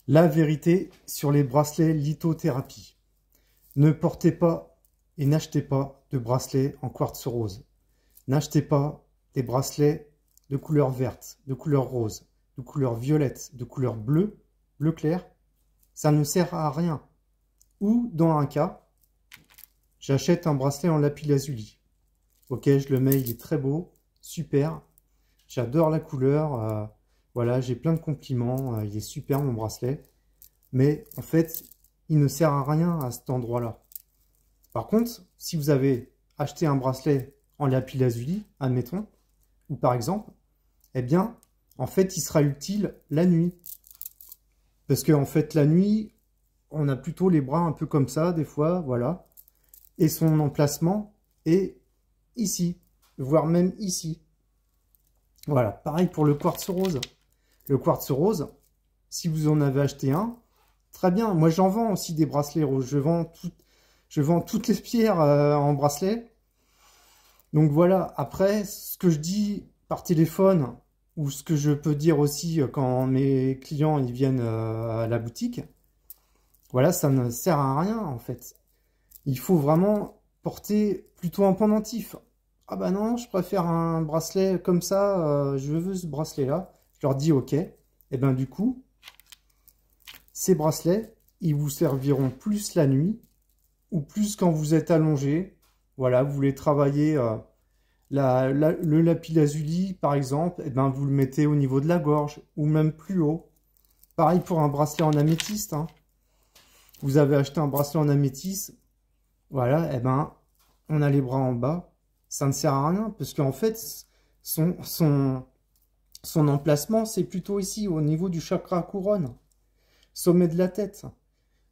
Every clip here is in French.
La vérité sur les bracelets lithothérapie. Ne portez pas et n'achetez pas de bracelets en quartz rose. N'achetez pas des bracelets de couleur verte, de couleur rose, de couleur violette, de couleur bleue, bleu clair. Ça ne sert à rien. Ou, dans un cas, j'achète un bracelet en lapis-lazuli. Ok, je le mets, il est très beau, super. J'adore la couleur. Voilà, j'ai plein de compliments. Il est super mon bracelet. Mais en fait, il ne sert à rien à cet endroit-là. Par contre, si vous avez acheté un bracelet en lapis-lazuli, admettons, ou par exemple, eh bien, en fait, il sera utile la nuit. Parce qu'en fait, la nuit, on a plutôt les bras un peu comme ça, des fois, voilà. Et son emplacement est ici, voire même ici. Voilà, pareil pour le quartz rose. Le quartz rose, si vous en avez acheté un, très bien. Moi, j'en vends aussi des bracelets roses. Je vends toutes les pierres en bracelet. Donc voilà, après, ce que je dis par téléphone, ou ce que je peux dire aussi quand mes clients ils viennent à la boutique, voilà, ça ne sert à rien en fait. Il faut vraiment porter plutôt un pendentif. Ah bah non, je préfère un bracelet comme ça, je veux ce bracelet-là. Je leur dis ok. Et ben du coup, ces bracelets, ils vous serviront plus la nuit ou plus quand vous êtes allongé. Voilà, vous voulez travailler le lapis-lazuli par exemple, et ben vous le mettez au niveau de la gorge ou même plus haut. Pareil pour un bracelet en améthyste. Hein. Vous avez acheté un bracelet en améthyste, voilà, et ben on a les bras en bas. Ça ne sert à rien parce qu'en fait, son emplacement, c'est plutôt ici, au niveau du chakra couronne, sommet de la tête.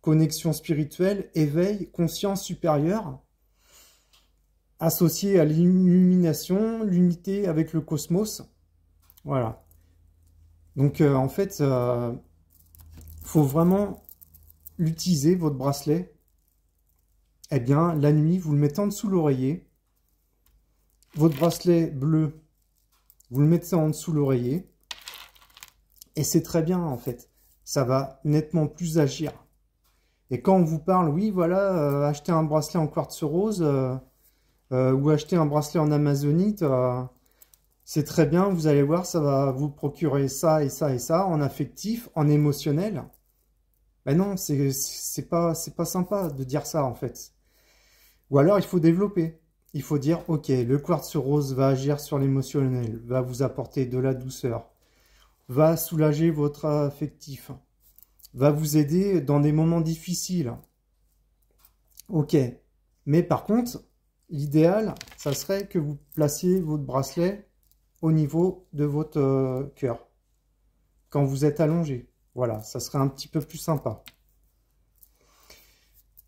Connexion spirituelle, éveil, conscience supérieure, associé à l'illumination, l'unité avec le cosmos. Voilà. Donc, en fait, faut vraiment l'utiliser, votre bracelet. Eh bien, la nuit, vous le mettez en dessous de l'oreiller. Votre bracelet bleu, vous le mettez en dessous de l'oreiller. Et c'est très bien, en fait. Ça va nettement plus agir. Et quand on vous parle, oui, voilà, acheter un bracelet en quartz rose ou acheter un bracelet en amazonite, c'est très bien, vous allez voir, ça va vous procurer ça et ça et ça, en affectif, en émotionnel. Ben non, c'est pas sympa de dire ça, en fait. Ou alors, il faut développer. Il faut dire, ok, le quartz rose va agir sur l'émotionnel, va vous apporter de la douceur, va soulager votre affectif, va vous aider dans des moments difficiles. Ok, mais par contre, l'idéal, ça serait que vous placiez votre bracelet au niveau de votre cœur, quand vous êtes allongé. Voilà, ça serait un petit peu plus sympa.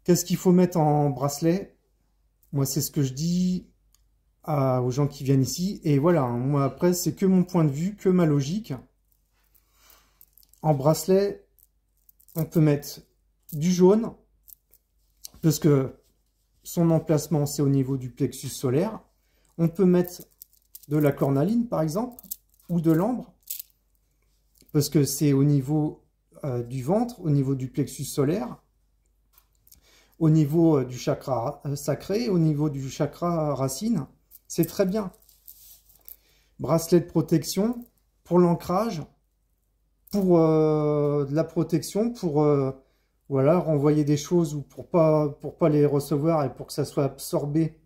Qu'est-ce qu'il faut mettre en bracelet? Moi, c'est ce que je dis aux gens qui viennent ici. Et voilà, moi, après, c'est que mon point de vue, que ma logique. En bracelet, on peut mettre du jaune, parce que son emplacement, c'est au niveau du plexus solaire. On peut mettre de la cornaline, par exemple, ou de l'ambre, parce que c'est au niveau du ventre, au niveau du plexus solaire, au niveau du chakra sacré, au niveau du chakra racine. C'est très bien. Bracelet de protection pour l'ancrage, pour de la protection, pour voilà, renvoyer des choses ou pour pas les recevoir et pour que ça soit absorbé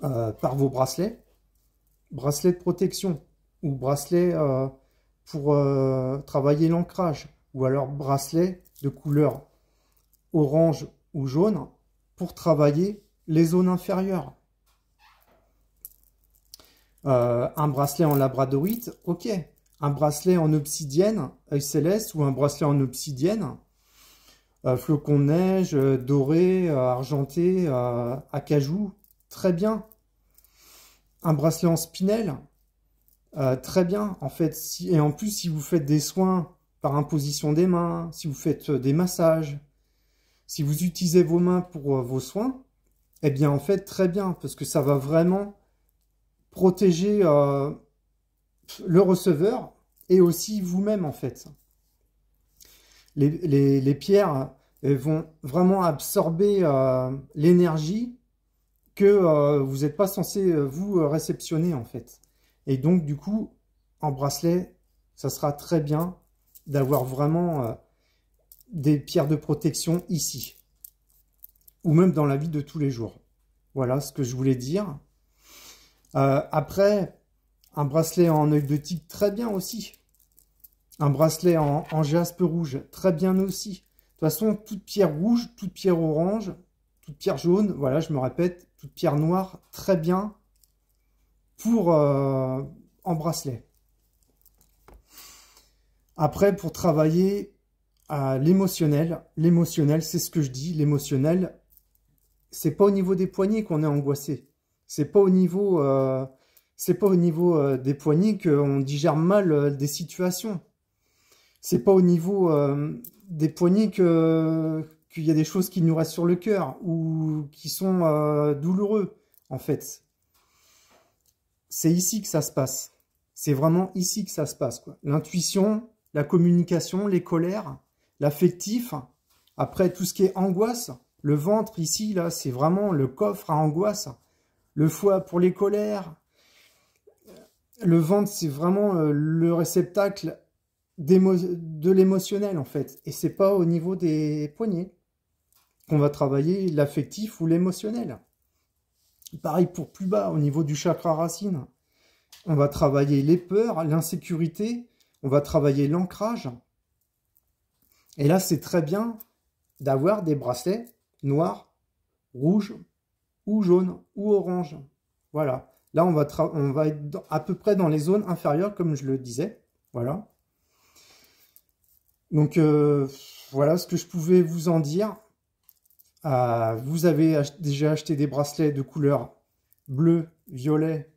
par vos bracelets. Bracelet de protection ou bracelet pour travailler l'ancrage, ou alors bracelet de couleur orange ou jaune pour travailler les zones inférieures. Un bracelet en labradorite, ok. Un bracelet en obsidienne, œil céleste, ou un bracelet en obsidienne, flocon de neige, doré, argenté, acajou, très bien. Un bracelet en spinel, très bien. En fait, et en plus, si vous faites des soins par imposition des mains, si vous faites des massages, si vous utilisez vos mains pour vos soins, eh bien, en fait, très bien, parce que ça va vraiment protéger le receveur et aussi vous-même, en fait. Les pierres vont vraiment absorber l'énergie que vous n'êtes pas censé vous réceptionner en fait. Et donc du coup, en bracelet, ça sera très bien d'avoir vraiment des pierres de protection ici. Ou même dans la vie de tous les jours. Voilà ce que je voulais dire. Après, un bracelet en œil de tigre, très bien aussi. Un bracelet en jaspe rouge, très bien aussi. De toute façon, toute pierre rouge, toute pierre orange, toute pierre jaune, voilà, je me répète, toute pierre noire, très bien pour en bracelet. Après, pour travailler l'émotionnel, c'est ce que je dis, l'émotionnel, c'est pas au niveau des poignets qu'on est angoissé. C'est pas au niveau, des poignets qu'on digère mal des situations. C'est pas au niveau des poignets qu'il y a des choses qui nous restent sur le cœur ou qui sont douloureux, en fait. C'est ici que ça se passe. C'est vraiment ici que ça se passe, quoi. L'intuition, la communication, les colères, l'affectif. Après, tout ce qui est angoisse, le ventre ici, là, c'est vraiment le coffre à angoisse. Le foie pour les colères. Le ventre, c'est vraiment le réceptacle de l'émotionnel, en fait. Et c'est pas au niveau des poignets qu'on va travailler l'affectif ou l'émotionnel. Pareil pour plus bas, au niveau du chakra racine. On va travailler les peurs, l'insécurité. On va travailler l'ancrage. Et là, c'est très bien d'avoir des bracelets noirs, rouges, ou jaunes, ou orange. Voilà. Là, on va être à peu près dans les zones inférieures, comme je le disais. Voilà. Donc, voilà ce que je pouvais vous en dire. Vous avez déjà acheté des bracelets de couleur bleu, violet,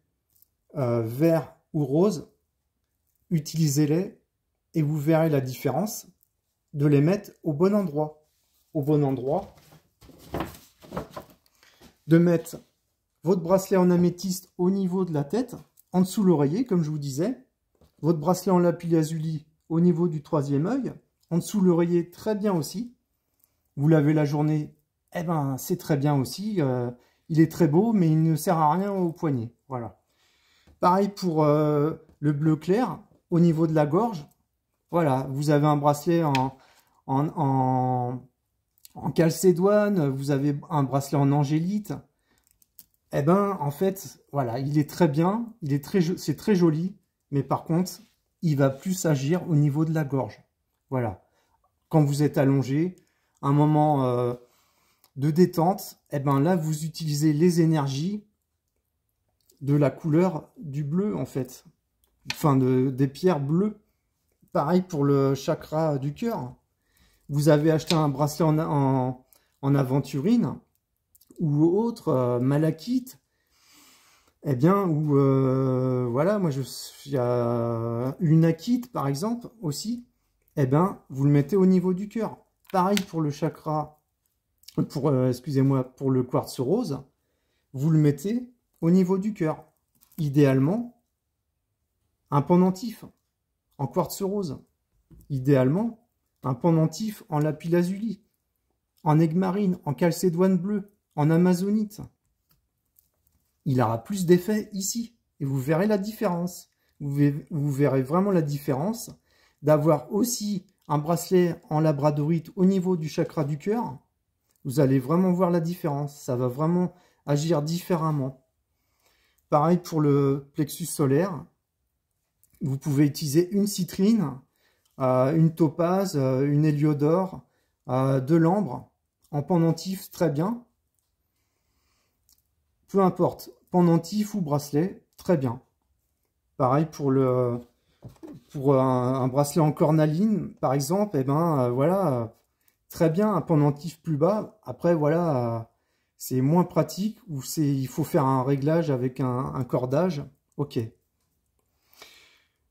vert ou rose. Utilisez-les et vous verrez la différence de les mettre au bon endroit. Au bon endroit. De mettre votre bracelet en améthyste au niveau de la tête, en dessous l'oreiller, comme je vous disais. Votre bracelet en lapis-lazuli au niveau du troisième œil. En dessous l'oreiller, très bien aussi. Vous l'avez la journée, eh ben c'est très bien aussi. Il est très beau, mais il ne sert à rien au poignet. Voilà. Pareil pour le bleu clair, au niveau de la gorge. Voilà, vous avez un bracelet en calcédoine, vous avez un bracelet en angélite. Eh ben, en fait, voilà, il est très bien, c'est très joli, mais par contre, il va plus agir au niveau de la gorge. Voilà. Quand vous êtes allongé, un moment de détente, eh ben là, vous utilisez les énergies de la couleur du bleu, en fait. Enfin, des pierres bleues. Pareil pour le chakra du cœur. Vous avez acheté un bracelet en aventurine ou autre, malachite. Eh bien, ou voilà, moi, il y a une akite, par exemple, aussi. Eh bien, vous le mettez au niveau du cœur. Pareil pour le chakra, excusez-moi, pour le quartz rose. Vous le mettez au niveau du cœur. Idéalement, un pendentif en quartz rose. Idéalement, un pendentif en lapis-lazuli, en aigues-marines, en calcédoine bleue, en amazonite. Il aura plus d'effet ici. Et vous verrez la différence. Vous verrez vraiment la différence d'avoir aussi un bracelet en labradorite au niveau du chakra du cœur. Vous allez vraiment voir la différence. Ça va vraiment agir différemment. Pareil pour le plexus solaire. Vous pouvez utiliser une citrine, une topaze, une héliodore, de l'ambre, en pendentif, très bien. Peu importe, pendentif ou bracelet, très bien. Pareil pour un bracelet en cornaline, par exemple, eh ben voilà, très bien, un pendentif plus bas. Après, voilà, c'est moins pratique ou il faut faire un réglage avec un cordage. Ok.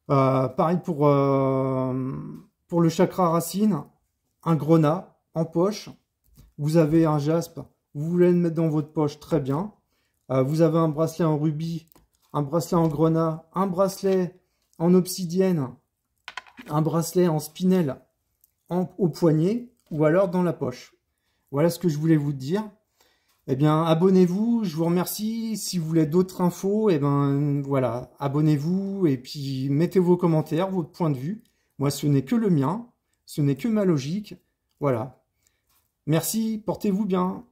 Pareil pour le chakra racine, un grenat en poche. Vous avez un jaspe, vous voulez le mettre dans votre poche, très bien. Vous avez un bracelet en rubis, un bracelet en grenat, un bracelet en obsidienne, un bracelet en spinel, au poignet ou alors dans la poche. Voilà ce que je voulais vous dire. Eh bien, abonnez-vous, je vous remercie. Si vous voulez d'autres infos, eh ben voilà, abonnez-vous et puis mettez vos commentaires, votre point de vue. Moi, ce n'est que le mien, ce n'est que ma logique. Voilà. Merci, portez-vous bien.